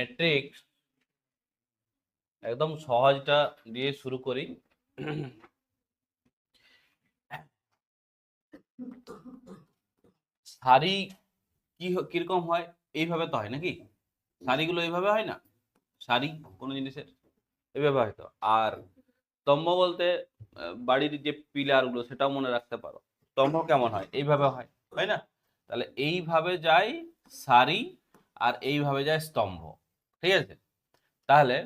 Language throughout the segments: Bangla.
ম্যাট্রিক্স একদম সহজটা দিয়ে শুরু করি। সারি কিরকম হয়? এইভাবে তো হয় নাকি? সারিগুলো এইভাবে হয় না? সারি কোনো জিনিসের এইভাবে হয়তো। আর স্তম্ভ বলতে বাড়ির যে পিলার গুলো সেটাও মনে রাখতে পারো। স্তম্ভ কেমন হয়? এইভাবে হয়, তাই না? তাহলে এইভাবে যায় সারি আর এইভাবে যায় স্তম্ভ। ঠিক আছে? তাহলে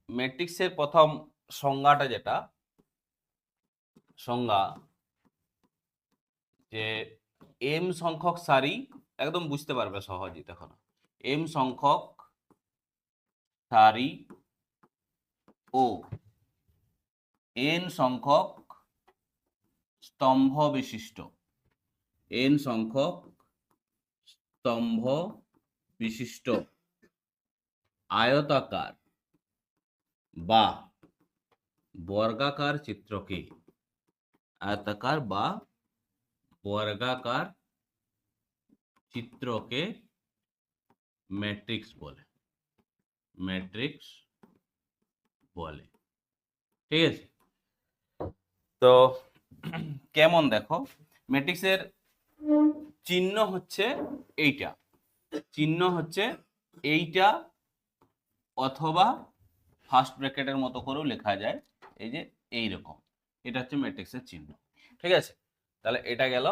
ম্যাট্রিক্সের প্রথম সংজ্ঞাটা যেটা সংজ্ঞা, যে এম সংখ্যক সারি, একদম বুঝতে পারবে সহজেই তখন। এম সংখ্যক সারি ও এন সংখ্যক স্তম্ভ বিশিষ্ট, এন সংখ্যক স্তম্ভ বিশিষ্ট আয়তাকার বা বর্গাকার চিত্রকে, আয়তাকার বা বর্গাকার চিত্রকে ম্যাট্রিক্স বলে, ম্যাট্রিক্স বলে। ঠিক আছে? তো কেমন দেখো, ম্যাট্রিক্সের চিহ্ন হচ্ছে এইটা, চিহ্ন হচ্ছে এইটা, অথবা ফার্স্ট ব্র্যাকেটের মতো করেও লেখা যায়, এই যে এইরকম। এটা হচ্ছে ম্যাট্রিক্সের চিহ্ন। ঠিক আছে? তাহলে এটা গেল,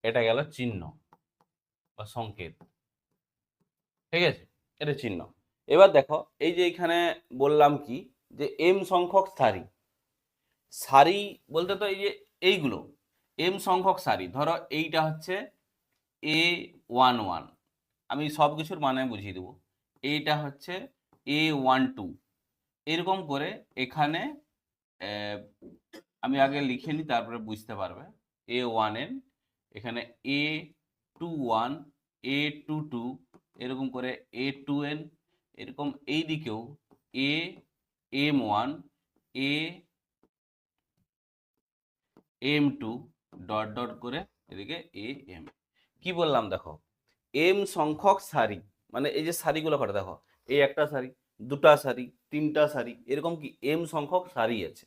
এটা গেল চিহ্ন বা সংকেত। ঠিক আছে? এটা চিহ্ন। এবার দেখো, এই যে এখানে বললাম কি, যে এম সংখ্যক সারি, সারি বলতে তো এই যে এইগুলো এম সংখ্যক সারি। ধরো এইটা হচ্ছে A11, আমি সব কিছুর মানে বুঝিয়ে দেবো। এইটা হচ্ছে A12, এরকম করে এখানে আমি আগে লিখে নিই, তারপরে বুঝতে পারবে। A1n, এখানে A21, A22, এরকম করে A2n, এরকম এই দিকেও AM1, AM2, ডট ডট করে এদিকে AM। কি বললাম দেখো, এম সংখ্যক সারি, মানে এই যে সারিগুলো করে দেখো, এই একটা সারি, দুটা সারি, তিনটা সারি, এরকম কি এম সংখ্যক সারি আছে।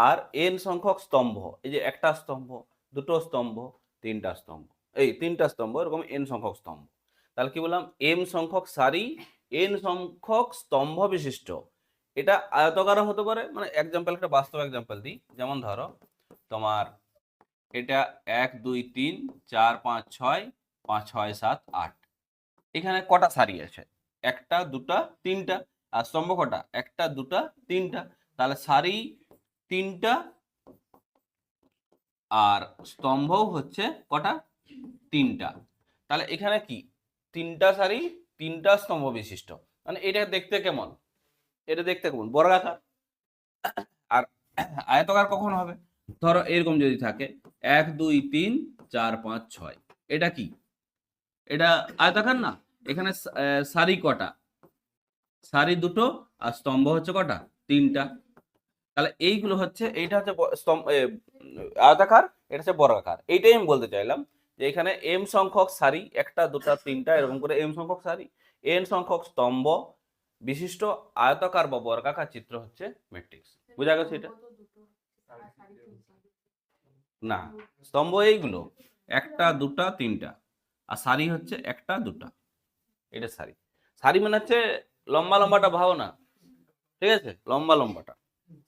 আর এন সংখ্যক স্তম্ভ, এই যে একটা স্তম্ভ, দুটো স্তম্ভ, তিনটা স্তম্ভ, এই তিনটা স্তম্ভ, এরকম এন সংখ্যক স্তম্ভ। তাহলে কি বললাম, এম সংখ্যক সারি, এন সংখ্যক স্তম্ভ বিশিষ্ট। এটা আয়তাকারও হতে পারে, মানে এক্সাম্পল, একটা বাস্তব এক্সাম্পল দিই। যেমন ধরো তোমার এটা 1 2 3 4 5 6, 5 6 7 8, এখানে কটা সারি আছে? একটা, দুটা, তিনটা। আর স্তম্ভ কটা? একটা, দুটা, তিনটা। তাহলে সারি তিনটা, আর স্তম্ভও হচ্ছে কটা? তিনটা। তাহলে এখানে কি তিনটা সারি, তিনটা স্তম্ভ বিশিষ্ট, মানে এটা দেখতে কেমন? এটা দেখতে কেমন? বর্গাকার। আর আয়তাকার কখন হবে? ধরো এরকম যদি থাকে 1 2 3 4 5 6, এটা কি? এটা আয়তাকার না? এখানে সারি কটা? সারি দুটো, আর স্তম্ভ হচ্ছে কটা? তিনটা। তাহলে এইগুলো হচ্ছে, এইটা হচ্ছে স্তম্ভ আয়তাকার, এটা হচ্ছে বর্গাকার। এইটাই আমি বলতে চাইলাম, যে এখানে এম সংখ্যক সারি, একটা, দুটা, তিনটা, এরকম করে এম সংখ্যক সারি, এন সংখ্যক স্তম্ভ বিশিষ্ট আয়তাকার বা বর্গাকার চিত্র হচ্ছে ম্যাট্রিক্স। বুঝা গেছে এটা? না, স্তম্ভ এইগুলো একটা, দুটা, তিনটা, আর সারি হচ্ছে একটা, দুটা, এটা সারি। সারি মানে হচ্ছে লম্বা লম্বাটা ভাও না, ঠিক আছে? লম্বা লম্বাটা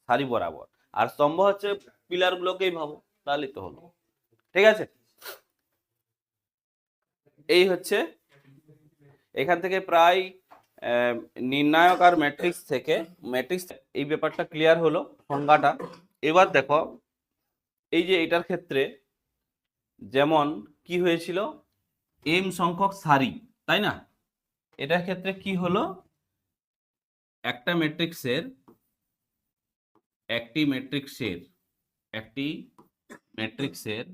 সারি বরাবর। আর স্তম্ভ হচ্ছে পিলার গুলোকেই ভাবো, তাহলেই তো হলো। ঠিক আছে? এই হচ্ছে এখান থেকে প্রায় নির্ণায়ক আর ম্যাট্রিক্স থেকে, ম্যাট্রিক্স, এই ব্যাপারটা ক্লিয়ার হলো সংজ্ঞাটা। এবার দেখো, এই যে এটার ক্ষেত্রে যেমন কি হয়েছিল, এম সংখ্যক সারি, তাই না? এটার ক্ষেত্রে কি হলো, একটা ম্যাট্রিক্সের, একটি ম্যাট্রিক্সের, একটি ম্যাট্রিক্সের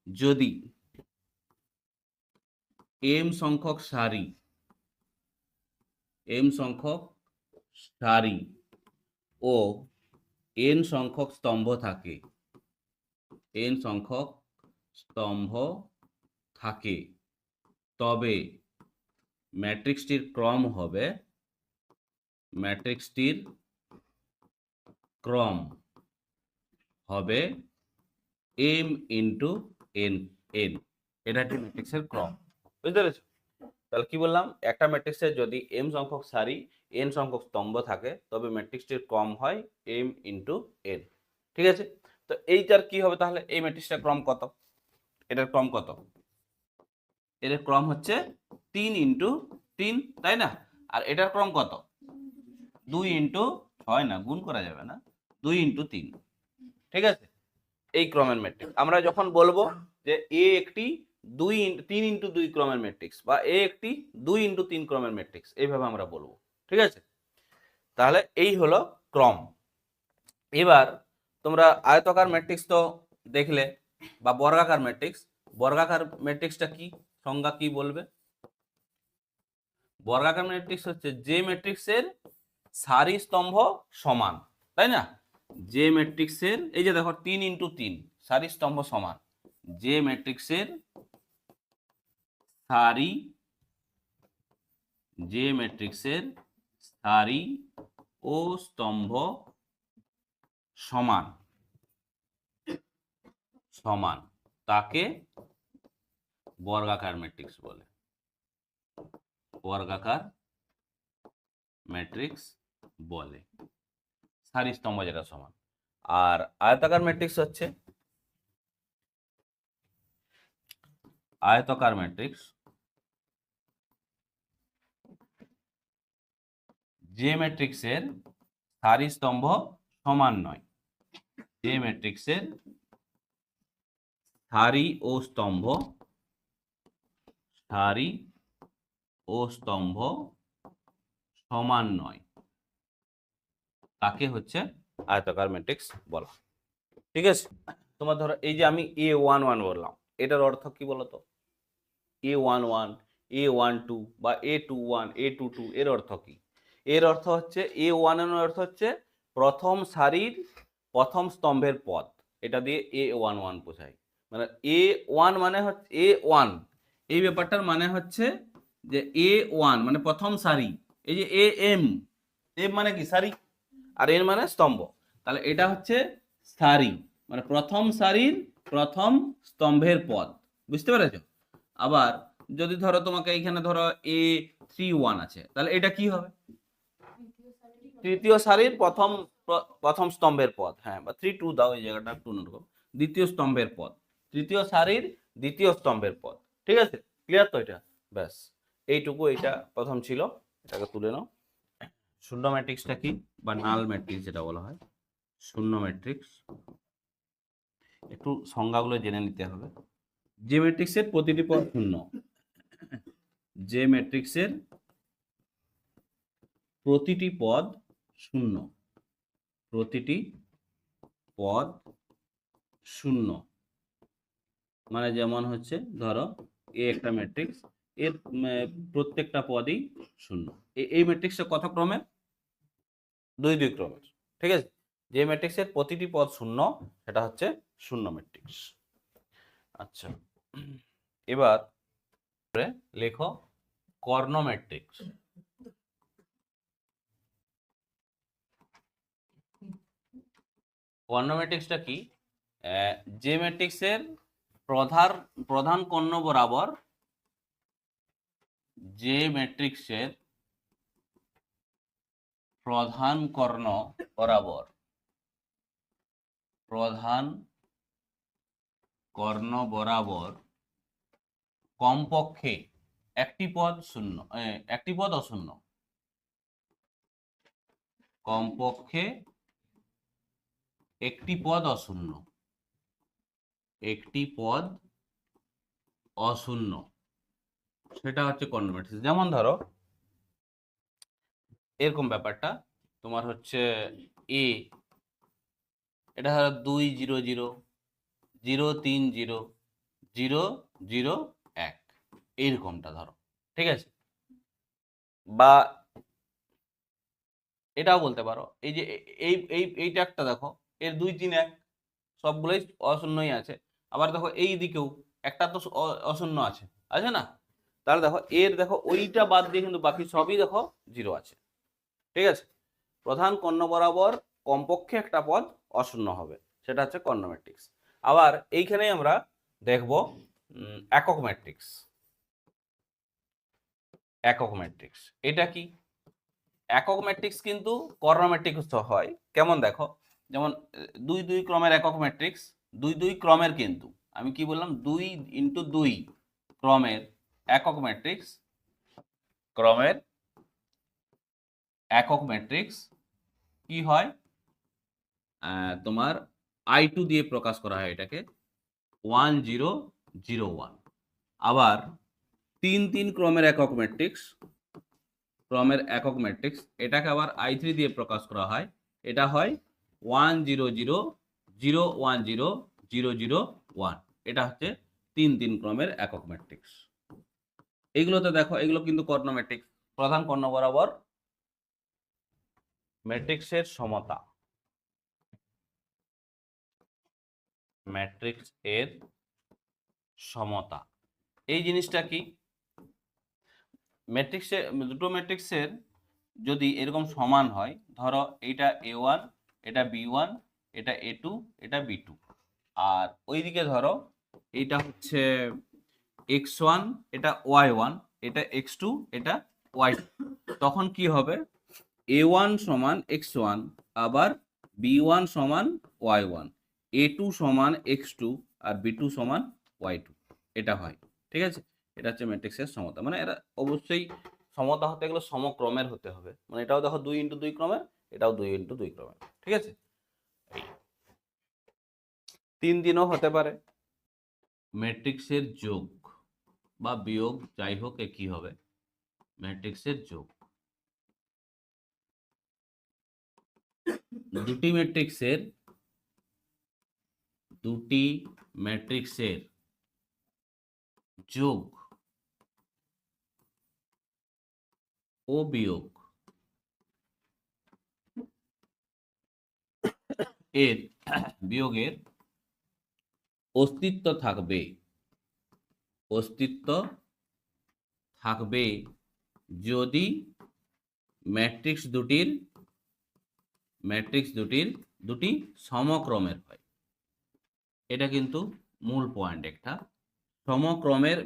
যদি এম সংখ্যক সারি, এম সংখ্যক সারি ও এন সংখ্যক স্তম্ভ থাকে, এন সংখ্যক স্তম্ভ থাকে, তবে ম্যাট্রিক্সটির ক্রম হবে m ইন্টু n n। এটা হচ্ছে ম্যাট্রিক্সের ক্রম। বুঝতে পেরেছো? তাহলে কি বললাম, একটা ম্যাট্রিক্সের যদি m সংখ্যক সারি n সংখ্যক স্তম্ভ থাকে তবে ম্যাট্রিক্সটির ক্রম হয় m ইন্টু n। ঠিক আছে? তো এইটার কি হবে তাহলে, এই ম্যাট্রিক্সটার ক্রম কত? এটার ক্রম কত? এর ক্রম হচ্ছে 3 ইন্টু 3, তাই না? আর এটার ক্রম কত? 2 ইন্টু 6, না গুণ করা যাবে না, 2 ইন্টু 3। ঠিক আছে? এই ক্রমের ম্যাট্রিক্স আমরা যখন বলবো যে এ একটি 3 ইন্টু 2 ক্রমের ম্যাট্রিক্স, বা এ একটি 2 ইন্টু 3 ক্রমের ম্যাট্রিক্স, এইভাবে আমরা বলবো। ঠিক আছে? তাহলে এই হলো ক্রম। এবার তোমরা আয়তাকার ম্যাট্রিক্স তো দেখলে, বা বর্গাকার ম্যাট্রিক্স। বর্গাকার ম্যাট্রিক্সটা কি, সংজ্ঞা কি বলবে? বর্গাকার ম্যাট্রিক্স হচ্ছে যে ম্যাট্রিক্সের সারি স্তম্ভ সমান, তাই না? যে ম্যাট্রিক্সের, এই যে দেখো 3 ইন্টু 3 সারি স্তম্ভ সমান, যে ম্যাট্রিক্সের সারি ও স্তম্ভ সমান তাকে বর্গাকার ম্যাট্রিক্স বলে। বর্গাকার ম্যাট্রিক্স বলে সারি স্তম্ভ যেটা সমান। আর আয়তাকার ম্যাট্রিক্স হচ্ছে, আয়তাকার ম্যাট্রিক্স যে ম্যাট্রিক্সের সারি স্তম্ভ সমান নয়, যে ম্যাট্রিক্সের সারি ও স্তম্ভ সমান নয় তাকে হচ্ছে আয়তাকার ম্যাট্রিক্স বলা। ঠিক আছে? তোমার ধরো এই যে আমি A11 বললাম, এটার অর্থ কি বলতো? A11, A12 বা A21, A22 এর অর্থ কি? এর অর্থ হচ্ছে A1 এর অর্থ হচ্ছে প্রথম সারির প্রথম স্তম্ভের পদ, এটা দিয়ে A11 বোঝায়। মানে A1 মানে হচ্ছে A1, এই ব্যাপারটার মানে হচ্ছে যে A1 মানে প্রথম সারি। এই যে AM, এম মানে কি সারি, আর এন মানে স্তম্ভ। তাহলে এটা হচ্ছে সারি, মানে প্রথম সারির প্রথম স্তম্ভের পদ। বুঝতে পেরেছো? আবার যদি ধরো তোমাকে এইখানে ধরো A31 আছে, তাহলে এটা কি হবে? তৃতীয় সারির প্রথম স্তম্ভের পদ। হ্যাঁ, বা 32 দাও, এই জায়গাটা একটু অন্যরকম। দ্বিতীয় স্তম্ভের পদ, তৃতীয় সারির দ্বিতীয় স্তম্ভের পদ। ঠিক আছে? ক্লিয়ার তো এটা? ব্যাস এইটুকু, এটা প্রথম ছিল, এটাকে তুলে নাও। শূন্য ম্যাট্রিক্সটা কি, বা নাল ম্যাট্রিক্স যেটা বলা হয়, শূন্য ম্যাট্রিক্স। একটু সংজ্ঞাগুলো জেনে নিতে হবে। যে ম্যাট্রিক্সের প্রতিটি পদ শূন্য, যে ম্যাট্রিক্সের প্রতিটি পদ শূন্য, প্রতিটি পদ শূন্য, মানে যেমন হচ্ছে ধরো এ একটা ম্যাট্রিক্স, এর প্রত্যেকটা পদই শূন্য। এই ম্যাট্রিক্সটা কত ক্রমের? 2 ক্রমের। ঠিক আছে? যে ম্যাট্রিক্সের প্রতিটি পদ শূন্য সেটা হচ্ছে শূন্য ম্যাট্রিক্স। আচ্ছা, এবার লেখো কর্ণ ম্যাট্রিক্স। কর্ণ ম্যাট্রিক্সটা কি? যে ম্যাট্রিক্সের প্রধান কর্ণ বরাবর, যে ম্যাট্রিক্সের প্রধান কর্ণ বরাবর, প্রধান কর্ণ বরাবর কমপক্ষে একটি পদ শূন্য, একটি পদ অশূন্য, কমপক্ষে একটি পদ অশূন্য, একটি পদ অশূন্য, সেটা হচ্ছে কর্ণ ম্যাট্রিক্স। যেমন ধরো এরকম ব্যাপারটা, তোমার হচ্ছে এ, এটা ধরো 2 0 0 0 3 0 0 0 1, এইরকমটা ধরো। ঠিক আছে? বা এটাও বলতে পারো, এই যে এইটা একটা দেখো, এর 2 3 1 সবগুলোই অশূন্যই আছে। আবার দেখো এই দিকেও একটা তো অশূন্য আছে, আছে না? তাহলে দেখো এর দেখো ওইটা বাদ দিয়ে কিন্তু বাকি সবই দেখো 0 আছে। ঠিক আছে, প্রধান কর্ণ বরাবর কমপক্ষে একটা পদ অশূন্য হবে, সেটা হচ্ছে কর্ণ ম্যাট্রিক্স। আবার এইখানে আমরা দেখব একক ম্যাট্রিক্স। একক ম্যাট্রিক্স এটা কি? একক ম্যাট্রিক্স কিন্তু কর্ণ ম্যাট্রিক্স হয় কেমন দেখো, যেমন 2 ক্রমের একক ম্যাট্রিক্স, 2 ক্রমের, কিন্তু আমি কি বললাম 2 × 2 ক্রমের একক ম্যাট্রিক্স, ক্রমের একক ম্যাট্রিক্স কি হয় তোমার I2 দিয়ে প্রকাশ করা হয় এটাকে 1 0 0 1। আবার 3 ক্রমের একক ম্যাট্রিক্স, ক্রমের একক ম্যাট্রিক্স এটাকে আবার I3 দিয়ে প্রকাশ করা হয়, এটা হয় 1 0 0 0 1 0 0 0 1। এটা হচ্ছে 3 ক্রমের একক ম্যাট্রিক্স। এগুলোতে দেখো এগুলো কিন্তু কর্ণ ম্যাট্রিক্স, প্রধান কর্ণ বরাবর ম্যাট্রিক্সের সমতা, ম্যাট্রিক্স এর সমতা। এই জিনিসটা কি, ম্যাট্রিক্সের দুটো ম্যাট্রিক্সের যদি এরকম সমান হয়, ধরো এইটা A1, এটা B1, এটা A2, এটা B2, আর ওইদিকে ধরো এইটা হচ্ছে X1, এটা Y1, এটা X2, এটা Y2, তখন কি হবে A1 সমান X1, আবার B1 সমান Y1, A2 সমান X2, আর B2 সমান Y2, এটা হয়। ঠিক আছে, এটা হচ্ছে ম্যাট্রিক্সের সমতা। মানে এরা অবশ্যই সমতা হতে গেলে সমক্রমের হতে হবে, মানে এটাও দেখো 2 × 2 ক্রমের, এটাও 2 × 2 ক্রমের। ঠিক আছে, 3 হতে পারে। ম্যাট্রিক্সের যোগ বা বিয়োগ যাই হোক এ কি হবে, ম্যাট্রিক্সের যোগ। দুটি ম্যাট্রিক্সের যোগ ও বিয়োগ এর বিয়োগের অস্তিত্ব থাকবে যদি ম্যাট্রিক্স দুটি সমক্রমের হয়। এটা কিন্তু মূল পয়েন্ট, একটা সমক্রমের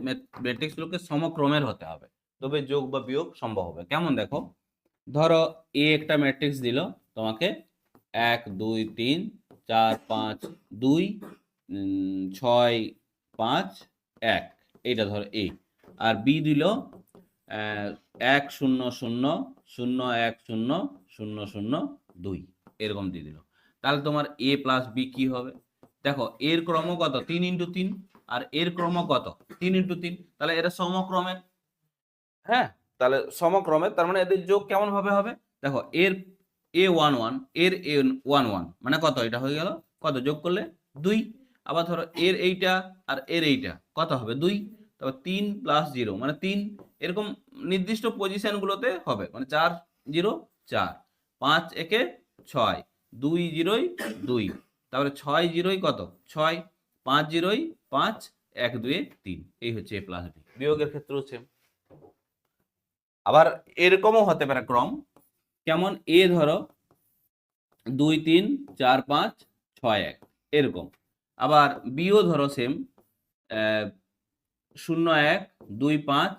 ম্যাট্রিক্সগুলোকে সমক্রমের হতে হবে, তবে যোগ বা বিয়োগ সম্ভব হবে। কেমন দেখো, ধরো এ একটা ম্যাট্রিক্স দিল তোমাকে 1 2 3 4 5 2 6 5 1, এইটা ধরো এ। আর বি দিল 1 0 0 0 1 0 0 0 2, এরকম দিয়ে দিল। তাহলে তোমার এ প্লাস বি কি হবে, দেখো এর ক্রম কত 3 × 3, আর এর ক্রম কত 3 × 3, তাহলে এরা সমক্রমের। হ্যাঁ, তাহলে সমক্রমের, তার মানে এদের যোগ কেমন ভাবে হবে, দেখো এর A11 এর A11 মানে কত, এটা হয়ে গেল কত, যোগ করলে 2। আবার ধরো এর এইটা আর এর এইটা কত হবে 2, তারপর 3 + 0 মানে 3, এরকম নির্দিষ্ট পজিশনগুলোতে হবে, মানে 4 0 4, 5 1 6, 2 0 2, তারপরে 6 0 কত 6, 5 0 5, 1 2 3, এই হচ্ছে A প্লাস বি। বিয়োগের ক্ষেত্রেও সেম। আবার এরকমও হতে পারে ক্রম, কেমন এ ধরো 2 3 4 5 6 1, এরকম। আবার বিও ধরো সেম 0 1 2 5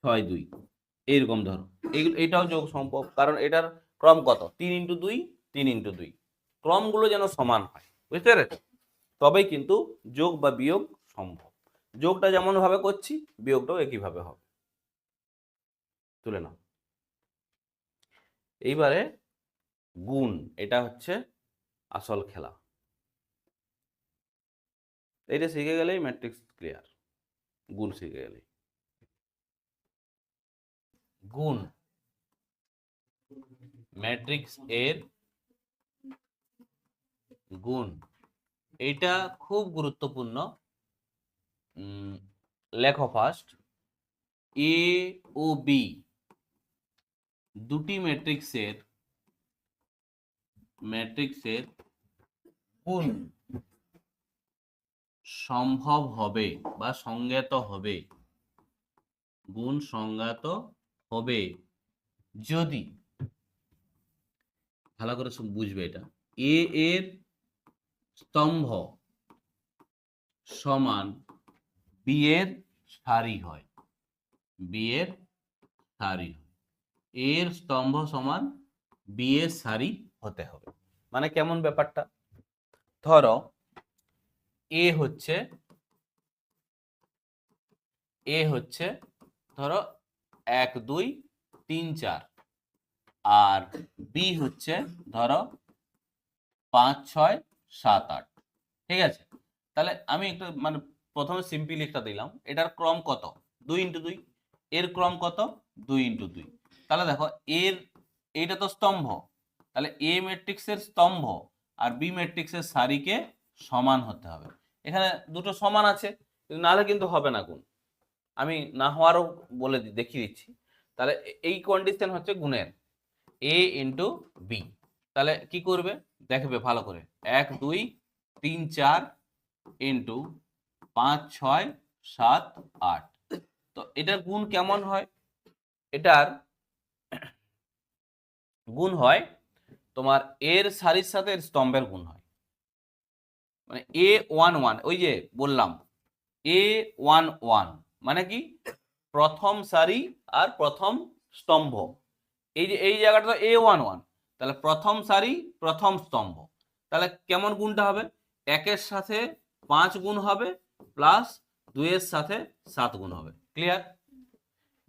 6 2, এইরকম ধরো। এটাও যোগ সম্ভব, কারণ এটার ক্রম কত 3 × 2 3 × 2, ক্রমগুলো যেন সমান হয়, বুঝতে পেরেছ, তবেই কিন্তু যোগ বা বিয়োগ সম্ভব। যোগটা যেমন ভাবে করছি, বিয়োগটাও একইভাবে হবে। তুলে নাও। এইবারে গুণ, এটা হচ্ছে আসল খেলা। এটা শিখে গেলেই ম্যাট্রিক্স ক্লিয়ার, গুণ শিখে গেলেই। গুণ ম্যাট্রিক্স এর গুণ, এইটা খুব গুরুত্বপূর্ণ। লেখো ফার্স্ট, এ ও বি দুটি ম্যাট্রিক্সের গুণ সম্ভব হবে বা সংজ্ঞাত হবে গুণ সংজ্ঞাত হবে যদি, ভালো করে বুঝবে এটা, এ এর স্তম্ভ সমান বি এর সারি হয়, বি এর সারি হয়, এর স্তম্ভ সমান বি এর সারি হতে হবে। মানে কেমন ব্যাপারটা, ধরো এ হচ্ছে ধরো 1 2 3 4, আর বি হচ্ছে ধরো 5 6 7 8, ঠিক আছে। তাহলে আমি একটা মানে প্রথমে সিম্পলি একটা দিলাম, এটার ক্রম কত 2 × 2, এর ক্রম কত 2 × 2। তাহলে দেখো এর এইটা তো স্তম্ভ, তাহলে এ ম্যাট্রিক্সের স্তম্ভ আর বি ম্যাট্রিক্সের সারিকে সমান হতে হবে। এখানে দুটো সমান আছে, নাহলে কিন্তু হবে না গুণ। আমি না হওয়ারও বলে দেখিয়ে দিচ্ছি। তাহলে এই কন্ডিশন হচ্ছে গুণের, এ ইন্টু বি। তাহলে কি করবে দেখবে ভালো করে, 1 2 3 4 ইন্টু 5 6 7 8। তো এটার গুণ কেমন হয়, এটার গুণ হয় তোমার এর সারির সাথে এর স্তম্ভের গুণ হয়, মানে A11, ওই যে বললাম A11 মানে কি প্রথম সারি আর প্রথম স্তম্ভ, এই যে এই জায়গাটা তো A11, তাহলে প্রথম সারি প্রথম স্তম্ভ। তাহলে কেমন গুণটা হবে, 1 এর সাথে 5 গুণ হবে প্লাস 2 এর সাথে 7 গুণ হবে। ক্লিয়ার,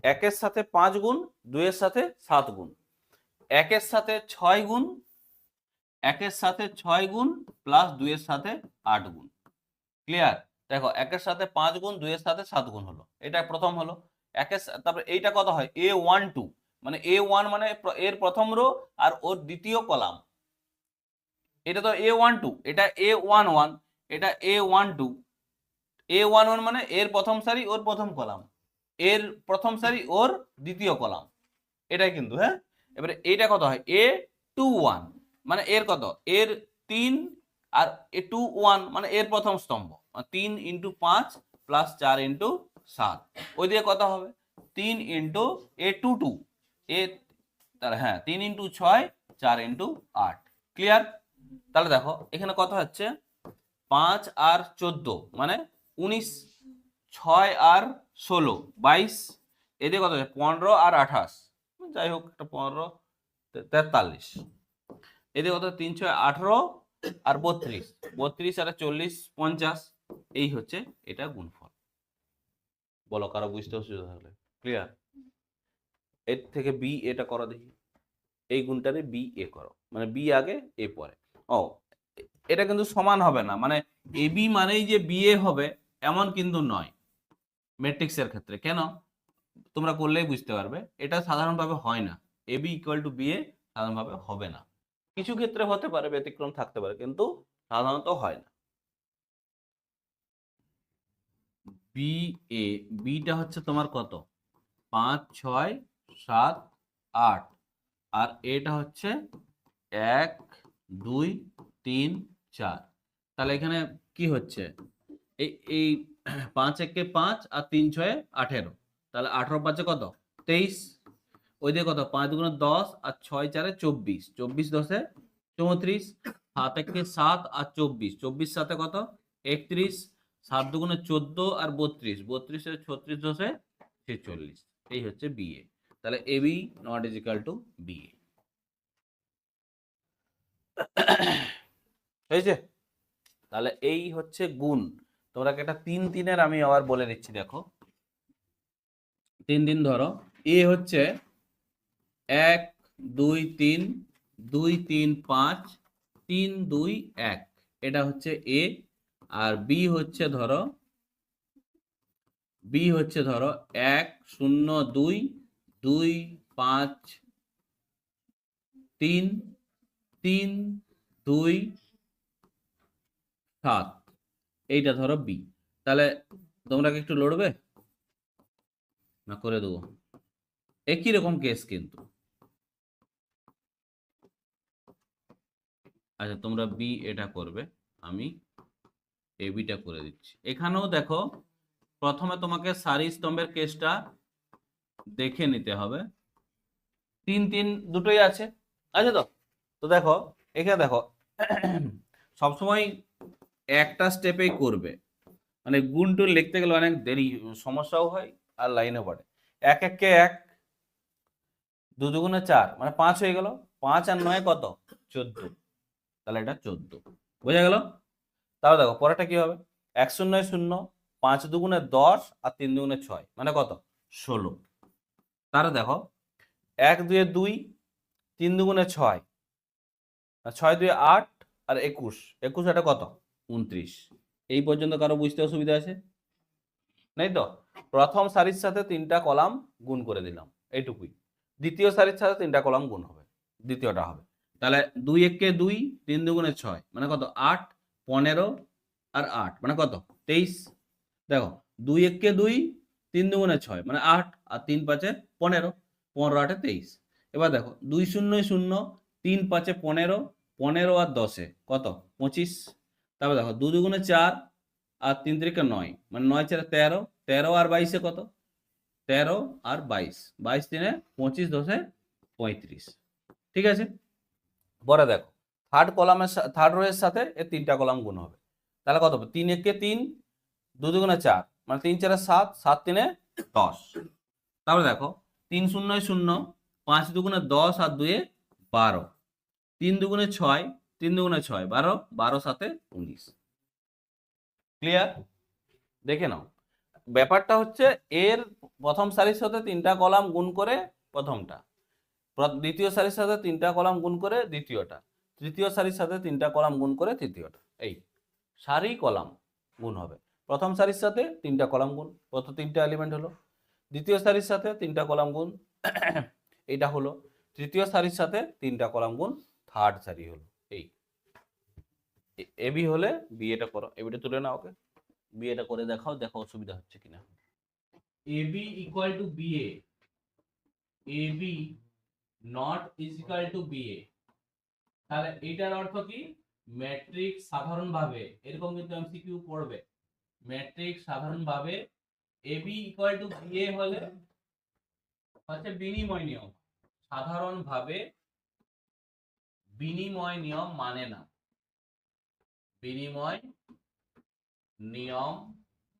1 এর সাথে 5 গুণ, 2 এর সাথে 7 গুণ, 1 এর সাথে 6 গুণ, 1 এর সাথে 6 গুণ প্লাস 2 এর সাথে 8 গুণ। ক্লিয়ার, দেখো 1 এর সাথে 5 গুণ, 2 এর সাথে 7 গুণ হলো, এটা প্রথম হলো। তারপরে এইটা কত হয় A12, মানে A1 মানে এর প্রথম রো আর ওর দ্বিতীয় কলাম, এটা তো A12, এটা A11, এটা A12, A11 মানে এর প্রথম সারি ওর প্রথম কলাম, এর প্রথম সারি ওর দ্বিতীয় কলাম, এটাই কিন্তু। হ্যাঁ, এবারে এইটা কত হয় A21, মানে এর কত এর 3, আর A21 মানে এর প্রথম স্তম্ভ, 3 × 5 প্লাস 4 × 7, ওই দিয়ে কত হবে 3 × A22, এ তাহলে হ্যাঁ 3 × 6 4 × 8। ক্লিয়ার, তাহলে দেখো এখানে কত হচ্ছে 5 আর 14 মানে 19, 6 আর 16 22, এদিকে কত হচ্ছে 15 আর 28, যাই হোক একটা 15 43, এদিকে কত 3 6 18 আর 32, 32 আর 40 50, এই হচ্ছে এটা গুণফল। বলো কারো বুঝতে অসুবিধা হলে। ক্লিয়ার, এর থেকে বি এটা করো দেখি, এই গুণটারে বি এ করো, মানে বি আগে এ পরে। ও, এটা কিন্তু সমান হবে না, মানে এ বি মানেই যে বি এ হবে এমন কিন্তু নয় ম্যাট্রিক্সের ক্ষেত্রে। কেন, তোমরা করলেই বুঝতে পারবে, এটা সাধারণভাবে হয় না, A B equal to B A সাধারণভাবে হবে না, কিছু ক্ষেত্রে হতে পারে, ব্যতিক্রম থাকতে পারে, কিন্তু সাধারণত হয় না। বি এ, বিটা হচ্ছে তোমার কত 5 6 7 8, আর এটা হচ্ছে 1 2 3 4। তাহলে এখানে কি হচ্ছে এই এই 5 একে 5 আর 3 6 18, তাহলে 18 5 কত 23, ওই দিয়ে কত 5 2 10 আর 6 4 24, 24 10 34, 7 একে 7 আর 24, 24 সাথে কত 31, 7 2 14 আর 32, 32 এর 36 10 46, এই হচ্ছে বিএ। তাহলে A B not is equal to BA. হয়েছে, তাহলে এই হচ্ছে গুণ। তোমরা একটা 3 3-এর আমি আবার বলে দিচ্ছি, দেখো 3 3 ধরো, এ হচ্ছে 1 2 3 2 3 5 3 2 1, এটা হচ্ছে এ। আর বি হচ্ছে ধরো 1 0 2 2 5 3 3 2 7, এইটা ধরো বি। তাহলে তোমরা কি একটু লড়বে না, করে দেবো, একই রকম কেস কিন্তু। আচ্ছা তোমরা বি এটা করবে, আমি এ বিটা করে দিচ্ছি। এখানেও দেখো প্রথমে তোমাকে সারি স্তম্ভের কেসটা দেখে নিতে হবে। 3 3 দুটোই আছে, আছে তো? তো দেখো এখানে দেখো সবসময় একটা স্টেপেই করবে, মানে গুণ টুন লিখতে গেলে অনেক দেরি, সমস্যাও হয় আর লাইনে পড়ে। 1 1 কে 1, 2 2 4 মানে 5 হয়ে গেল। 5 আর 9 কত? 14। তাহলে এটা 14, বোঝা গেল? তাহলে দেখো পরেরটা কি হবে? 1 0 0, 5 2 10 আর 3 2 6 মানে কত? 16। তাহলে দেখো 1 2 2, 3 2 6, 6 2 8 আর 21, 21 এটা কত? 29। এই পর্যন্ত কারো বুঝতে অসুবিধা আছে? নেই তো? প্রথম সারির সাথে 3টা কলাম গুণ করে দিলাম, এইটুকুই। দ্বিতীয় সারির সাথে 3টা কলাম গুণ হবে, দ্বিতীয়টা হবে। তাহলে 2 1 কে 2, 3 2 6 মানে কত? 8, 15 আর 8 মানে কত? 23। দেখো 2 1 কে 2, 3 2 6 মানে 8 আর 3 5 15, 15 8 23। এবার দেখো 2 0 0, 3 5 15, 15 আর 10 কত? 25। তারপর দেখো 2 2 4 আর 3 3 9 মানে 9 4 13, 13 আর 22 কত? 13 আর 22, 22 3 25, 10 35। ঠিক আছে? পরে দেখো থার্ড রো এর সাথে এর 3টা কলাম গুণ হবে। তাহলে কত হবে? 3 1 কে 3, 2 2 4 মানে 3 4 7, 7 3 10। তারপরে দেখো 3 0 0, 5 2 10 আর 2 12, 3 2 6, 3 2 6 12, 12 7 19। ক্লিয়ার? দেখে নাও, ব্যাপারটা হচ্ছে এর প্রথম সারির সাথে 3টা কলাম গুণ করে প্রথমটা, দ্বিতীয় সারির সাথে 3টা কলাম গুণ করে দ্বিতীয়টা, তৃতীয় সারির সাথে 3টা কলাম গুণ করে তৃতীয়টা। এই সারি কলাম গুণ হবে। প্রথম সারির সাথে 3টা কলাম গুণ, প্রথম 3টা এলিমেন্ট হলো। দ্বিতীয় সারির সাথে 3টা কলাম গুণ, এইটা হলো। তৃতীয় সারির সাথে 3টা কলাম গুণ, থার্ড সারি হলো। এই এবি হলে বিএটা করো, এবিটা তুলে নাও, ওকে বিএটা করে দেখাও, দেখো অসুবিধা হচ্ছে কিনা। AB equal to BA, AB not is equal to BA. তাহলে এটার অর্থ কি? ম্যাট্রিক্স সাধারণভাবে, এরকম কিন্তু এমসিকিউ পড়বে, ম্যাট্রিক্স সাধারণভাবে এবি ইকুয়াল টু বিএ হলে হচ্ছে বিনিময় নিয়ম। সাধারণভাবে বিনিময় নিয়ম মানে না, বিনিময় নিয়ম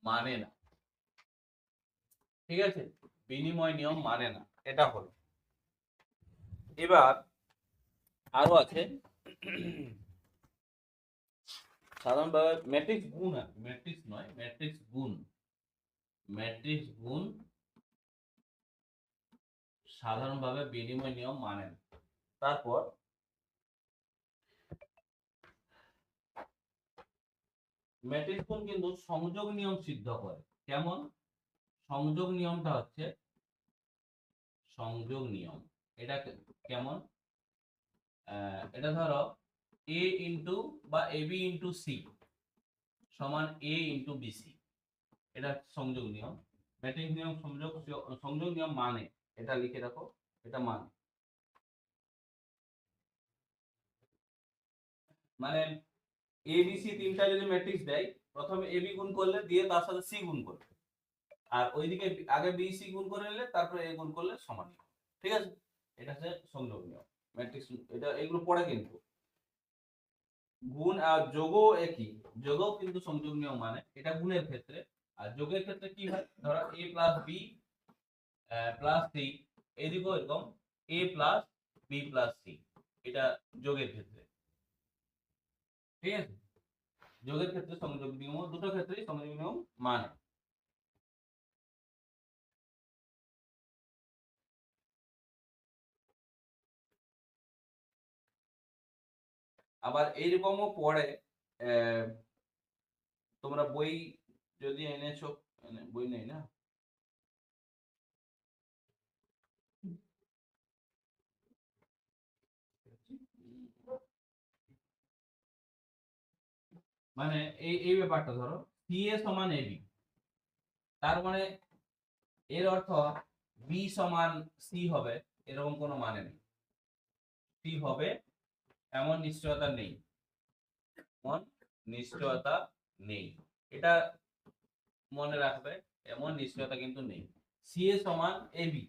মানে না, ঠিক আছে? বিনিময় নিয়ম মানে না, এটা হলো। এবার আরো আছে সাধারণভাবে ম্যাট্রিক্স গুণ, আর ম্যাট্রিক্স নয়, ম্যাট্রিক্স গুণ, ম্যাট্রিক্স গুণ সাধারণভাবে বিনিময় নিয়ম মানে না। তারপর ম্যাট্রিক্স গুণ কিন্তু সংযোগ নিয়ম সিদ্ধ করে। কেমন? সংযোগ নিয়মটা হচ্ছে, সংযোগ নিয়ম এটা কেমন? এটা ধরো এ ইন্টু বা এবি ইন্টু সি সমান এ ইন্টু বিসি, এটা সংযোগ নিয়ম। ম্যাট্রিক্স নিয়ম সংযোগ নিয়ম মানে, এটা লিখে রাখো, এটা মানে, মানে এ বি সি 3টা যদি ম্যাট্রিক্স দেয়, প্রথমে এ বি গুণ করলে দিয়ে তার সাথে সি গুণ করবে, আর ওইদিকে আগে বি সি গুণ করে নিলে তারপরে এ গুণ করলে সমান। ঠিক আছে? এটা হচ্ছে সংযোগ নিয়ম ম্যাট্রিক্স। এটা এগুলো পড়ে কিন্তু গুণ আর যোগও একই, যোগও কিন্তু সংযোগ নিয়ম মানে, এটা গুণের ক্ষেত্রে। আর যোগের ক্ষেত্রে কি হয়? ধরো এ প্লাস বি প্লাস সি, এদিকেও এরকম এ প্লাস বি প্লাস সি, এটা যোগের ক্ষেত্রে। ঠিক আছে? যোগের ক্ষেত্রে সংযোগ নিয়ম, দুটো ক্ষেত্রেই সংযোগ নিয়ম মানে। আবার এইরকমও পড়ে, তোমরা বই যদি এনেছো, বই নেই না, মানে এই এই ব্যাপারটা ধরো সি এ সমান এবি, তার মানে এর অর্থ বি সমান সি হবে, এরকম কোনো মানে নেই। সি হবে এমন নিশ্চয়তা নেই, এমন নিশ্চয়তা নেই, এটা মনে রাখবে, এমন নিশ্চয়তা কিন্তু নেই। সিএ সমান এবি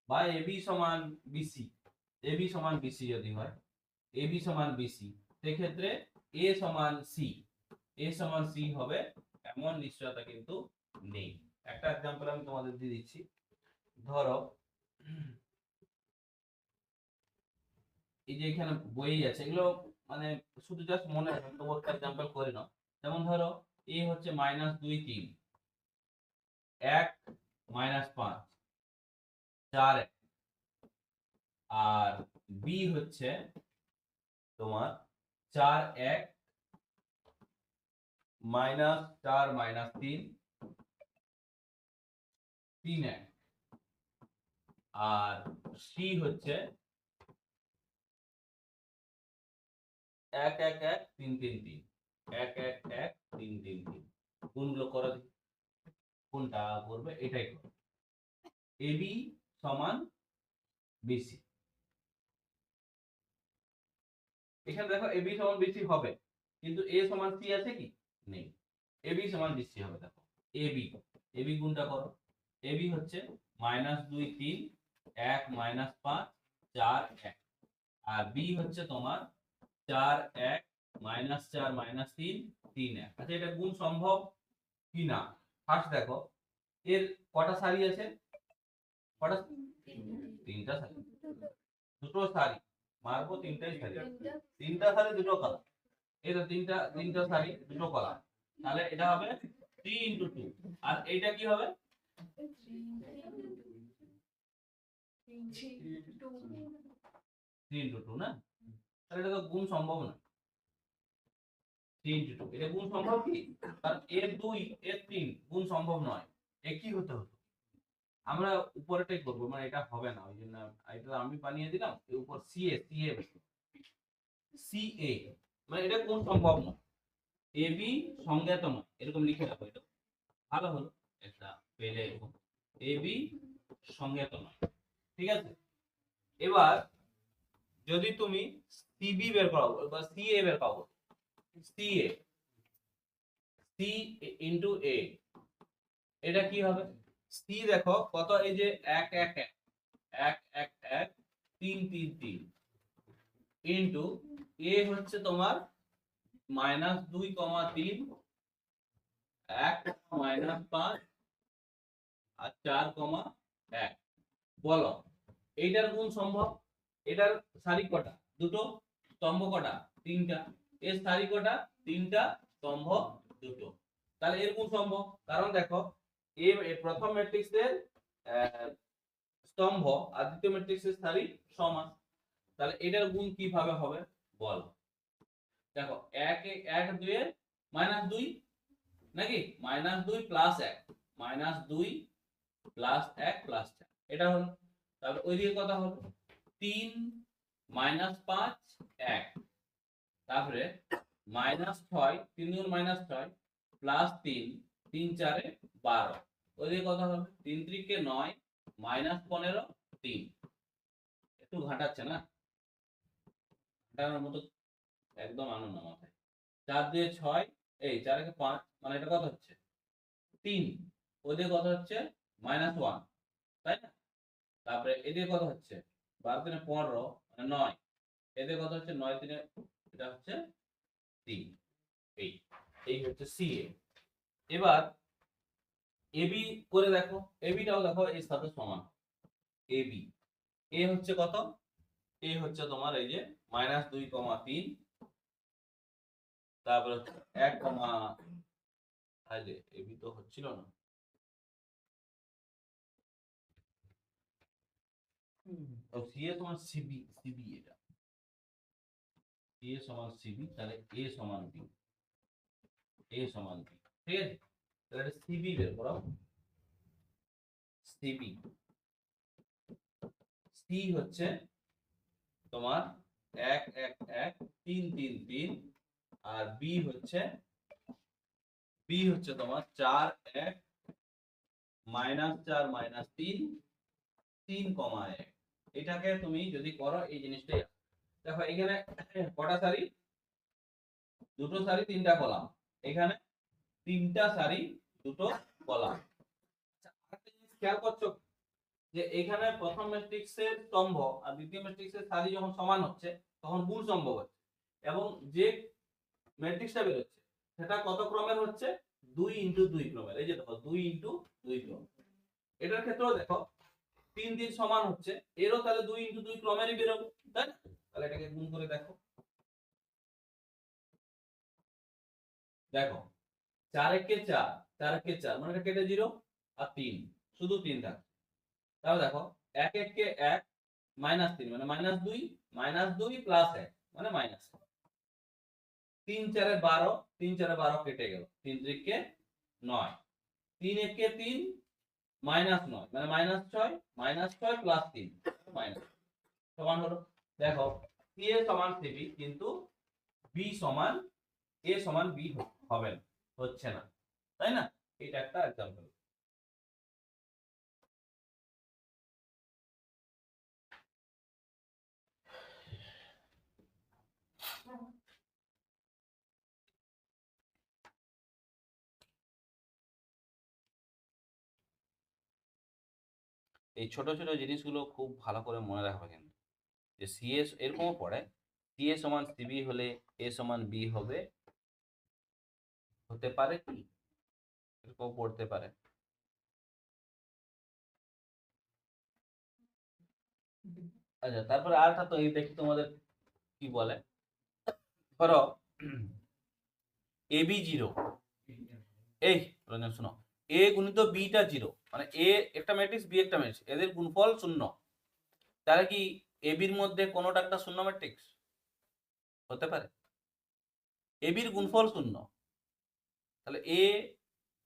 বা এবি সমান বিসি, এবি সমান বিসি যদি হয়, এবি সমান বিসি, সেক্ষেত্রে এ সমান সি, এ সমান সি হবে এমন নিশ্চয়তা কিন্তু নেই। একটা एग्जांपल আমি তোমাদের দিয়ে দিচ্ছি। ধরো এই যে এখানে বই আছে, এগুলো মানে শুধু জাস্ট মনে রাখো, তবু একটা एग्जांपल করে নাও। যেমন ধরো এ হচ্ছে -2 3, 1 -5 4 1, আর বি হচ্ছে তোমার 4 1 -4 -3 3 1, আর সি হচ্ছে 1 1 1 3 3 3, 1 1 1 3 3 3। কোনগুলো করো দেখি? কোনটা করবে এটাই করো। এবি সমান বিসি, এখানে দেখো এবি সমান বিসি হবে, কিন্তু এ সমান সি আছে কি? নেই। এবি সমান বিসি হবে। দেখো এবি, এবি গুণটা করো। এবি হচ্ছে -2 3 1 -5 4 1, আর বি হচ্ছে তোমার 4 1 -4 -3 3 1। আচ্ছা, এটা গুণ সম্ভব কি না? ফার্স্ট দেখো এর কটা সারি আছে? কটা? তিনটা সারি। দুটো সারি মারবো, তিনটাই সারি, তিনটা সারি দুটো কলাম। এই তো তিনটা সারি দুটো কলাম, তাহলে এটা হবে 3 × 2। আর এইটা কি হবে? 3 × 2 না? তাহলে এটা তো গুণ সম্ভব না। 3 × 2 এটা গুণ সম্ভব কি? কারণ এর 2 এর 3 গুণ সম্ভব নয়, একই হতে হতো। আমরা উপরেটাই করব, মানে এটা হবে না, ওই জন্য এটা আমি বানিয়ে দিলাম। এর উপর সিএ সিএ সিএ, মানে এটা কোন সম্ভব না। এবি সংজ্ঞাত নয়, এরকম লিখে রাখো। এটা ভালো হলো একটা পেলে, এরকম এবি সংজ্ঞাত নয়। ঠিক আছে, এবার যদি তুমি সিবি বের করাবো বা সিএ বের করাবো, সিএ সি ইনটু এ, এটা কি হবে? সি দেখো কত, এই যে 1 1 1 1 1 1 3 3 3 ইনটু এ হচ্ছে তোমার -2 3 1 -5 আর 4 1। বলো এইটার গুণ সম্ভব? এটার সারি কটা? দুটো। স্তম্ভ কটা? তিনটা। এর সারি কটা? তিনটা, স্তম্ভ দুটো। তাহলে এর গুণ সম্ভব, কারণ দেখো এ প্রথম ম্যাট্রিক্সের স্তম্ভ আর দ্বিতীয় ম্যাট্রিক্সের সারি সমান। তাহলে এটার গুণ কিভাবে হবে বলো? দেখো 1 1 2 এর -2 নাকি? -2 + 1, -2 + 1 + 4, এটা হলো। তাহলে ওইদিকে কত হলো? 3 -5 1, তারপরে -6 3 × -6 + 3 3 4 এ 12, ওইদিকে কত হবে? 3 3 কে 9 -15 3। একটু ঘাটাচ্ছে না? ঘাটানোর মতো একদম আনো না মাথায়। 4 2 6, এই 4 কে 5, মানে এটা কত হচ্ছে? 3। ওইদিকে কত হচ্ছে? -1, তাই না? তারপরে এদিকে কত হচ্ছে? 12 3 15, মানে 9। এদিকে কত হচ্ছে? 9 3, এটা হচ্ছে 3। এই এই হচ্ছে সিএ। এবার এবি করে দেখো, এবিটাও দেখো এর সাথে সমান। এবি, এ হচ্ছে কত? এ হচ্ছে তোমার এই যে -2 3, তারপর হচ্ছে 1 এবি তো হচ্ছিল না। তো সিএ সমান সিবি, সিবি এটা এ সমান সিবি, তাহলে এ সমান বি, এ সমান বি। ঠিক আছে, তাহলে এটা সিবি বের করো। সিবি, সি হচ্ছে তোমার 1 1 1 3 3 3, আর বি হচ্ছে তোমার 4 1 -4 -3 3, 1। এটাকে তুমি যদি করো এই জিনিসটাই। দেখো এখানে কটা সারি? দুটো সারি তিনটা কলাম। এখানে তিনটা সারি দুটো কলাম। আচ্ছা, আরেকটা জিনিস খেয়াল করছো যে এখানে প্রথম ম্যাট্রিক্সের স্তম্ভ আর দ্বিতীয় ম্যাট্রিক্সের সারি যখন সমান হচ্ছে তখন গুণ সম্ভব হচ্ছে, এবং যে ম্যাট্রিক্সটা বেরোচ্ছে সেটা কত ক্রমের হচ্ছে, 2 × 2 ক্রমের। এই যে দেখো 2 × 2 ক্রম। এটার ক্ষেত্রেও দেখো 3 সমান হচ্ছে, এরও তাহলে 2 × 2 ক্রমেরই বেরোবে, তাই না? তাহলে এটাকে গুণ করে দেখো, দেখো 4 একে 4, 4 একে 4 মানে এটা কেটে 0 আর 3, শুধু 3 থাকছে। তাহলে দেখো 1 একে 1 -3 মানে -2, -2 + 1 মানে -1, 3 4 এ 12, 3 4 এ 12 কেটে গেল, 3 3 9, 3 একে 3 -9 মানে -6, -6 + 3 মাইনাস সমান হলো। দেখো a সমান cb, কিন্তু b সমান a সমান b হবে না, হচ্ছে না, তাই না? এটা একটা एग्जांपल। এই ছোট ছোট জিনিসগুলো খুব ভালো করে মনে রাখবে, কিন্তু যে সিএস এরকমও পড়ে, সিএ সমান সিবি হলে এ সমান বি হবে, হতে পারে কি, এরকম পড়তে পারে। আচ্ছা, তারপরে আরেকটা তো এই দেখি তোমাদের কি বলে, ধরো এ বি 0, এই রঞ্জন শোনো, এ গুণিত বিটা 0 মানে এ একটা ম্যাট্রিক্স বি একটা ম্যাট্রিক্স, এদের গুণফল 0, তাহলে কি এ বির মধ্যে কোনোটা একটা শূন্য ম্যাট্রিক্স হতে পারে? এ বির গুণফল 0, তাহলে এ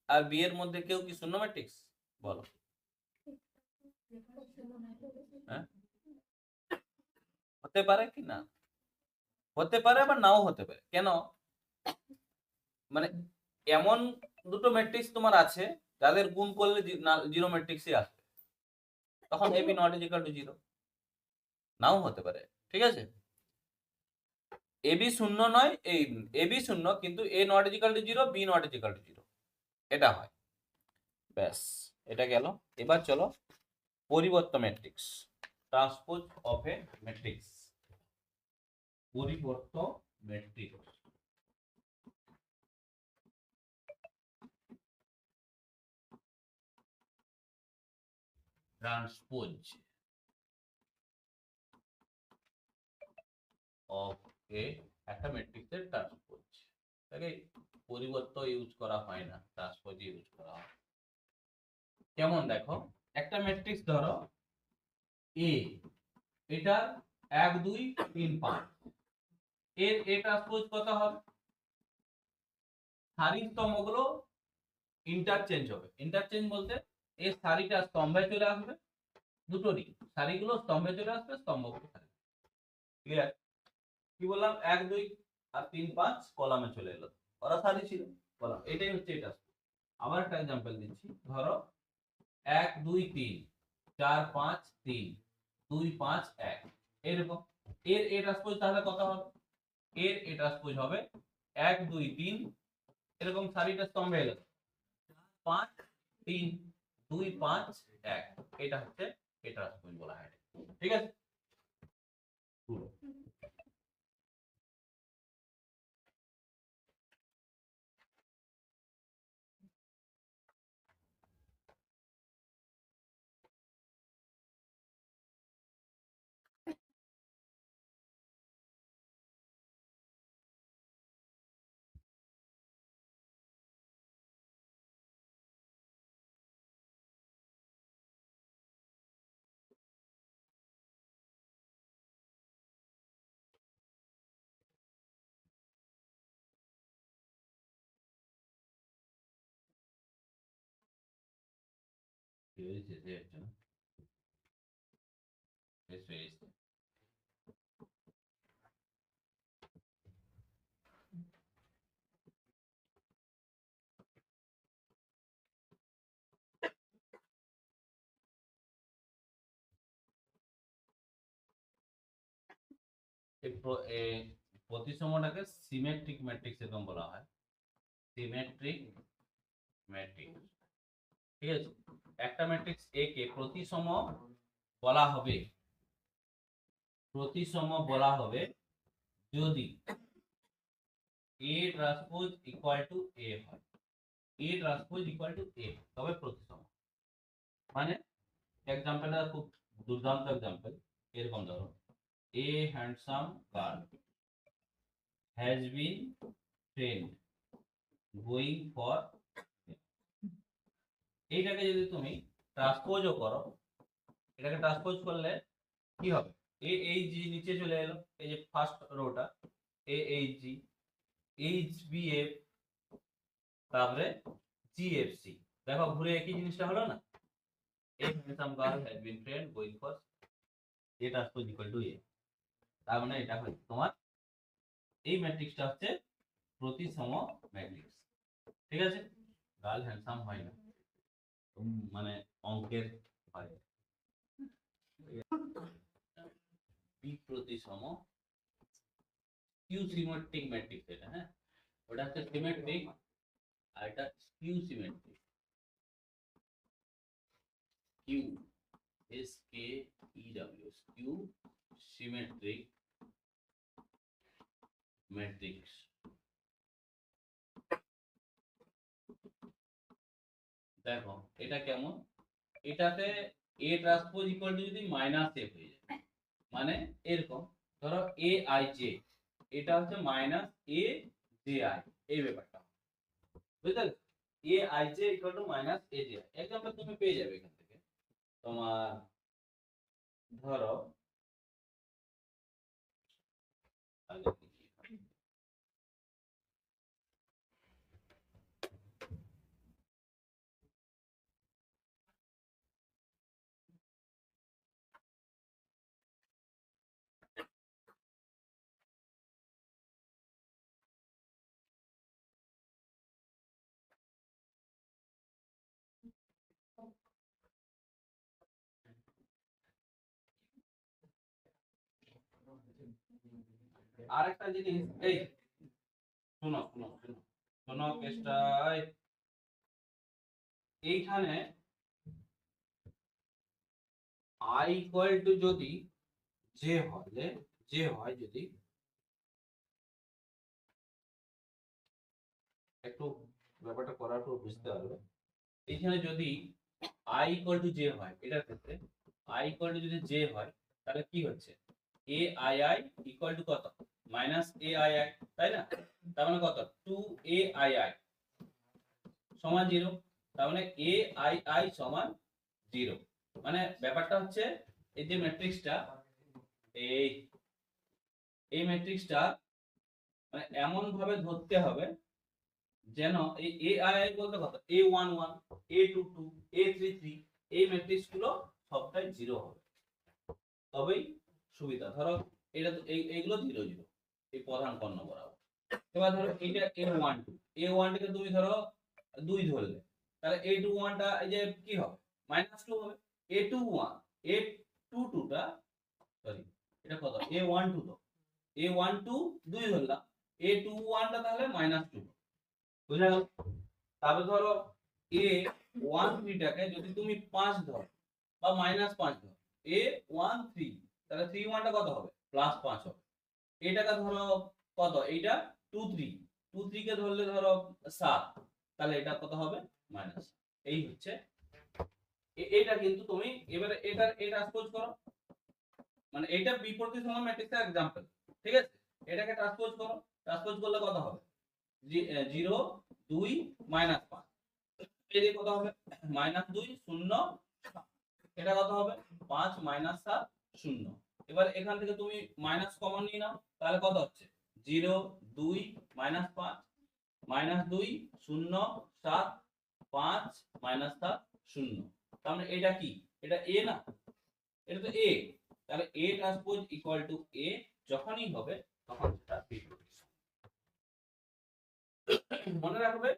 আর বি এর মধ্যে কেউ কি শূন্য ম্যাট্রিক্স, বলো? হ্যাঁ, হতে পারে কি না? হতে পারে, আবার নাও হতে পারে। কেন? মানে এমন দুটো ম্যাট্রিক্স তোমার আছে যাদের গুণ করলে 0 ম্যাট্রিক্সই আসবে, তখন এ বি নট ইকুয়াল টু 0, নাও হতে পারে। ঠিক আছে, এ বি শূন্য নয়, এই এ বি শূন্য কিন্তু A not equal to 0, B not equal to 0, এটা হয়। ব্যাস, এটা গেল। এবার চলো পরিবর্ত matrix, transpose of A matrix, পরিবর্ত ম্যাট্রিক্স, ট্রান্সপোজ অফ এ, একটা ম্যাট্রিক্সের ট্রান্সপোজ, তাকে পরিবর্ত ইউজ করা হয় না, ট্রান্সপোজ ইউজ করা হয়। কেমন দেখো, একটা ম্যাট্রিক্স ধরো এ, এটা 1 2 3 5, এর এ ট্রান্সপোজ কত হবে, সারির স্তম্ভগুলো ইন্টারচেঞ্জ হবে। ইন্টারচেঞ্জ বলতে এই সারিটা স্তম্ভে চলে আসবে, দুটোরই সারিগুলো স্তম্ভে চলে আসবে, স্তম্ভগুলো সারি। ক্লিয়ার? কি বললাম, 1 2 আর 3 5 কলামে চলে এলো, ওরা সারি ছিল, কলাম, এটাই হচ্ছে এটা। আবার একটা एग्जांपल দিচ্ছি, ধরো 1 2 3 4 5 3 2 5 1, এরকম। এর এ ট্রান্সপোজ তাহলে কত হবে, এর এ ট্রান্সপোজ হবে 1 2 3, এরকম সারিটা স্তম্ভে এলো, 5 3 2 5 1, এটা হচ্ছে এ ট্রান্সপোজ বলা হয়। ঠিক আছে, পুরো কি হয়েছে যে একটা বেশ হয়েছে। এই প্রতিসমটাকে সিমেট্রিক ম্যাট্রিক্স এরকম বলা হয়, সিমেট্রিক ম্যাট্রিক্স। ঠিক আছে, একটা ম্যাট্রিক্স এ কে প্রতিসম বলা হবে, প্রতিসম বলা হবে যদি এ ট্রান্সপোজ ইকুয়াল টু এ হয়, এ ট্রান্সপোজ ইকুয়াল টু এ তবে প্রতিসম। মানে এক্সাম্পলটা খুব দুর্দান্ত এক্সাম্পল, এরকম ধরো এ handsome girl has been trend going for, এইটাকে যদি তুমি ট্রান্সপোজও করো, এটাকে ট্রান্সপোজ করলে কি হবে, এ এইচ জি নিচে চলে এলো, এই যে ফার্স্ট রোটা A H G, H B F, তারপরে জি এফ সি, দেখো ঘুরে একই জিনিসটা হলো না, a handsome girl has been trend going for A transpose equal to A. তার মানে এটা হয় তোমার এই ম্যাট্রিক্সটা হচ্ছে প্রতিসম ম্যাট্রিক্স। ঠিক আছে, গার্ল হ্যান্ডসাম হয় না, মানে অঙ্কের হয় বিপ্রতিসম স্কিউ সিমেট্রিক ম্যাট্রিক্স এটা, হ্যাঁ ওটা হচ্ছে সিমেট্রিক আর এটা skew symmetric, Q S K E W skew symmetric matrix. দেখো এটা কেমন, এটাতে এ ট্রান্সপোজ ইকুয়াল টু যদি মাইনাস এ হয়ে যায়, মানে এরকম ধরো এ আই জে, এটা হচ্ছে মাইনাস এ জে আই, এই ব্যাপারটা বুঝলে, এ I J equal to minus A J I. Example তুমি পেয়ে যাবে এখান থেকে, তোমার ধরো আগে আরেকটা জিনিস, এই শোনো শোনো শোনো শোনো কেসটা, এইখানে আই ইকুয়াল টু যদি জে হয়, জে হয় যদি, একটু ব্যাপারটা করার পর বুঝতে পারবে, এইখানে যদি আই ইকুয়াল টু জে হয়, এটার ক্ষেত্রে আই ইকুয়াল টু যদি জে হয়, তাহলে কি হচ্ছে A I I equal to কত মাইনাস এ আই আই, তাই না, তার মানে কত টু এ আই আই সমান জিরো, তার মানে এ আই আই সমান জিরো। মানে ব্যাপারটা হচ্ছে এই যে ম্যাট্রিক্সটা, এই এই ম্যাট্রিক্সটা মানে এমন ভাবে ধরতে হবে যেন এই এ আই আই বলতে কত A one one, A two two, A three three, এই ম্যাট্রিক্স গুলো সবটাই জিরো হবে, তবেই সুবিধা। ধরো এটা তো এইগুলো জিরো জিরো, এই প্রধান কর্ণ বরাবর। এবার ধরো এটা এ ওয়ান টু, এ ওয়ান টাকে তুমি ধরো দুই ধরলে, তাহলে এ টু ওয়ানটা এই যে কি হবে মাইনাস টু হবে, এ টু ওয়ান, এ টু টুটা, সরি এটা কত এ ওয়ান টু, তো এ ওয়ান টু দুই ধরলাম, এ টু ওয়ানটা তাহলে মাইনাস টু, বুঝা গেল। তারপর ধরো এ ওয়ান থ্রিটাকে যদি তুমি পাঁচ ধরো বা মাইনাস পাঁচ ধরো, এ ওয়ান থ্রি, তাহলে থ্রি ওয়ানটা কত হবে প্লাস পাঁচ হবে, এটাকে ধরো কত এইটা টু থ্রি, টু থ্রি কে ধরলে ধরো সাত, তাহলে এটা কত হবে মাইনাস। এই হচ্ছে এইটা, কিন্তু তুমি এবারে এটা ট্রান্সপোজ করো, মানে এটা বিপরীত সম ম্যাট্রিক্সের एग्जांपल, ঠিক আছে, এটাকে ট্রান্সপোজ করো, ট্রান্সপোজ করলে কত হবে জিরো দুই মাইনাস পাঁচ, এদিকে কত হবে মাইনাস দুই শূন্য, এটা কত হবে পাঁচ মাইনাস সাত শূন্য। এবার এখান থেকে তুমি মাইনাস কমন নিয়ে নাও, তাহলে কত হচ্ছে জিরো দুই মাইনাস পাঁচ মাইনাস দুই শূন্য সাত পাঁচ মাইনাস সাত শূন্য, তার মানে এটা কি এটা এ না, এটা তো এ, তাহলে এ ট্রান্সপোজ ইকুয়াল টু এ যখনই হবে তখন সেটা বিপরীত। মনে রাখবে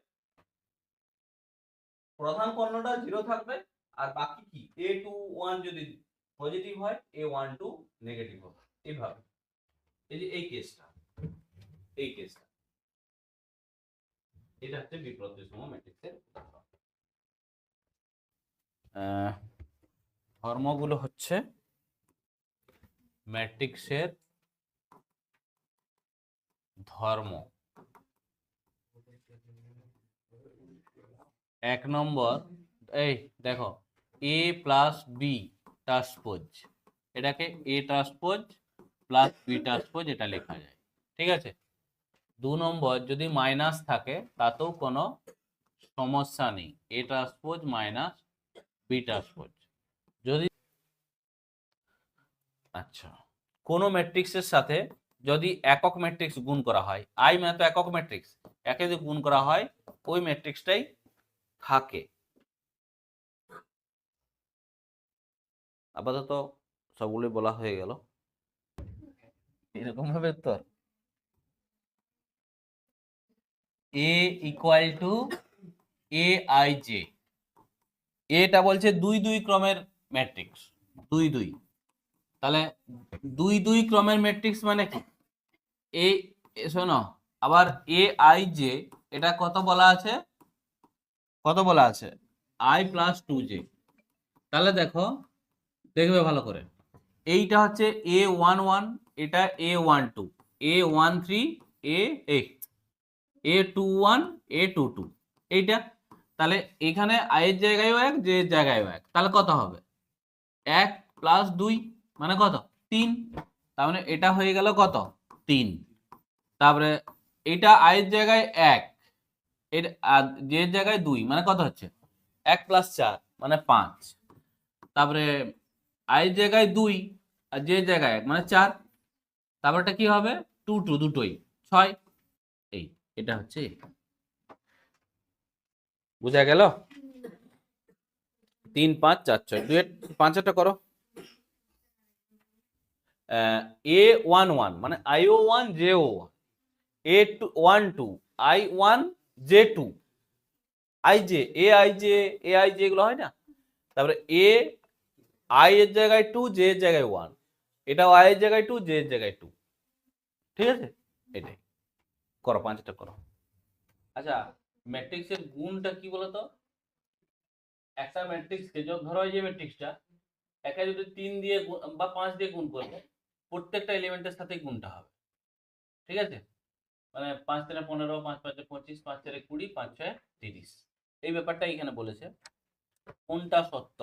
প্রধান কর্ণটা জিরো থাকবে, আর বাকি কি এ টু ওয়ান যদি পজিটিভ হয় এ ওয়ান টু নেগেটিভ হবে, এইভাবে। এই যে এই কেসটা, এই কেসটা, এটা হচ্ছে বিপরীত সম ম্যাট্রিক্সের উদাহরণ। ধর্মগুলো হচ্ছে ম্যাট্রিক্সের ধর্ম। 1 নম্বর, এই দেখো এ প্লাস বি ট্রান্সপোজ, এটাকে A transpose plus B transpose এটা লেখা যায়, ঠিক আছে। 2 নম্বর, যদি মাইনাস থাকে তাতেও কোনো সমস্যা নেই, A transpose minus B transpose. যদি আচ্ছা, কোনো ম্যাট্রিক্সের সাথে যদি একক ম্যাট্রিক্স গুণ করা হয়, আই মানে তো একক ম্যাট্রিক্স, একে যদি গুণ করা হয় ওই ম্যাট্রিক্সটাই থাকে। আপাতত সবগুলো বলা হয়ে গেল, এরকম ভাবে তো A equal to A I J, এটা বলছে 2 2 ক্রমের ম্যাট্রিক্স, 2 2, তাহলে 2 2 ক্রমের ম্যাট্রিক্স মানে কি, এই শোনো আবার এ আই জে এটা কত বলা আছে, কত বলা আছে আই প্লাস 2 জে। তাহলে দেখো, দেখবে ভালো করে, এইটা হচ্ছে A11, এটা A12, A13, A21, A22, এইটা। তাহলে এখানে আই এর জায়গায়ও 1, জে এর জায়গায়ও 1, তাহলে কত হবে 1 প্লাস 2 মানে কত 3, তার মানে এটা হয়ে গেল কত 3। তারপরে এটা আই এর জায়গায় 1, এর আর জে এর জায়গায় 2 মানে কত হচ্ছে 1 প্লাস 4 মানে 5। তারপরে আই এর জায়গায় 2 আর জে এর জায়গায় 1 মানে 4, তারপরটা কি হবে 2 2 দুটোই 6। এই এটা হচ্ছে, বুঝা গেল? 3 5 4 6, 2 5টা করো। A11 মানে IO1 JO1, A12 I1 J2, IJ AIJ AIJ এগুলো হয় না। তারপরে এ আই এর জায়গায় 2, জে এর জায়গায় 1, এটাও আই এর জায়গায় 2, জে এর জায়গায় 2, ঠিক আছে। এটাই করো, 5টা করো। আচ্ছা, ম্যাট্রিক্সের গুণটা কি বলতো, একটা ম্যাট্রিক্সকে ধরো এই যে ম্যাট্রিক্সটা, একে যদি 3 দিয়ে বা 5 দিয়ে গুণ করবে, প্রত্যেকটা এলিমেন্টের সাথে গুণটা হবে, ঠিক আছে। মানে 5 3 15, 5 5 25, 5 4 20, 5 6 30, এই ব্যাপারটা এখানে বলেছে। কোনটা সত্য?